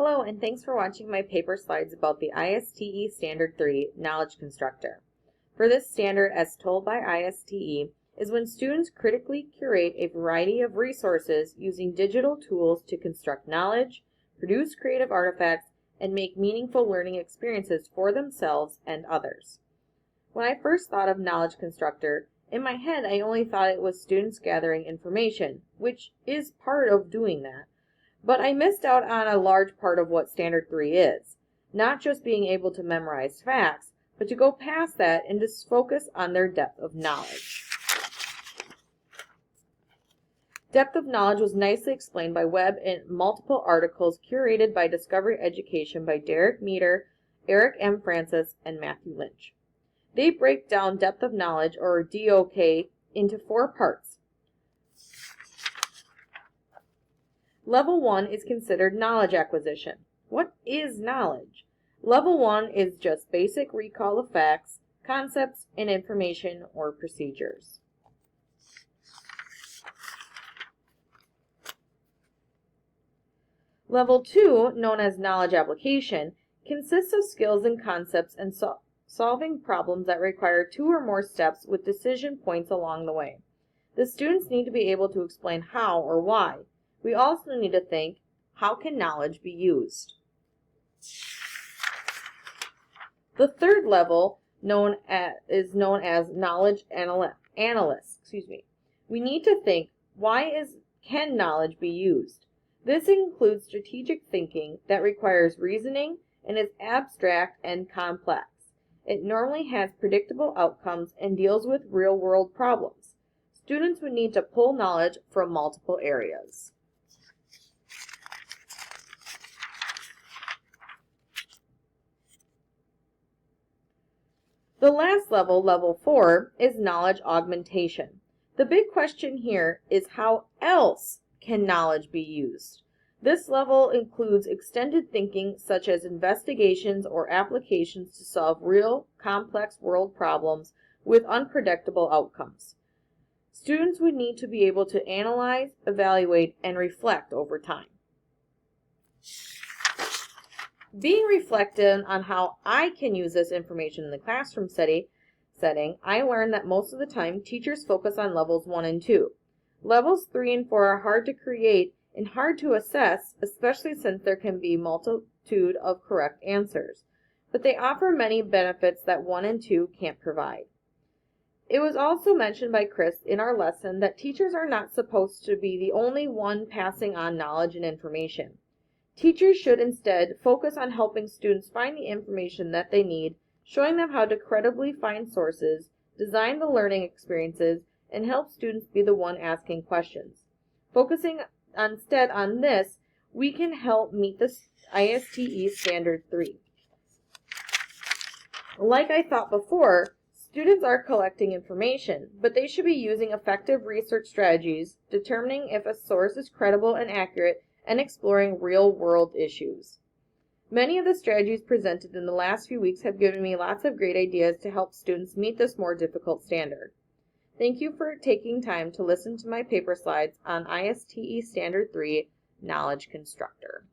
Hello, and thanks for watching my paper slides about the ISTE Standard 3 Knowledge Constructor. For this standard, as told by ISTE, is when students critically curate a variety of resources using digital tools to construct knowledge, produce creative artifacts, and make meaningful learning experiences for themselves and others. When I first thought of Knowledge Constructor, in my head I only thought it was students gathering information, which is part of doing that. But I missed out on a large part of what Standard 3 is, not just being able to memorize facts, but to go past that and just focus on their depth of knowledge. Depth of knowledge was nicely explained by Webb in multiple articles curated by Discovery Education by Derek Meter, Eric M. Francis, and Matthew Lynch. They break down depth of knowledge, or DOK, into 4 parts. Level 1 is considered knowledge acquisition. What is knowledge? Level 1 is just basic recall of facts, concepts, and information or procedures. Level 2, known as knowledge application, consists of skills and concepts and solving problems that require 2 or more steps with decision points along the way. The students need to be able to explain how or why. We also need to think, how can knowledge be used? The third level is known as knowledge analysts. We need to think, can knowledge be used? This includes strategic thinking that requires reasoning and is abstract and complex. It normally has predictable outcomes and deals with real-world problems. Students would need to pull knowledge from multiple areas. The last level, level 4, is knowledge augmentation. The big question here is how else can knowledge be used? This level includes extended thinking such as investigations or applications to solve real, complex world problems with unpredictable outcomes. Students would need to be able to analyze, evaluate, and reflect over time. Being reflective on how I can use this information in the classroom setting, I learned that most of the time teachers focus on levels 1 and 2. Levels 3 and 4 are hard to create and hard to assess, especially since there can be a multitude of correct answers. But they offer many benefits that 1 and 2 can't provide. It was also mentioned by Chris in our lesson that teachers are not supposed to be the only one passing on knowledge and information. Teachers should instead focus on helping students find the information that they need, showing them how to credibly find sources, design the learning experiences, and help students be the one asking questions. Focusing instead on this, we can help meet the ISTE Standard 3. Like I thought before, students are collecting information, but they should be using effective research strategies, determining if a source is credible and accurate, and exploring real-world issues. Many of the strategies presented in the last few weeks have given me lots of great ideas to help students meet this more difficult standard. Thank you for taking time to listen to my paper slides on ISTE Standard 3 Knowledge Constructor.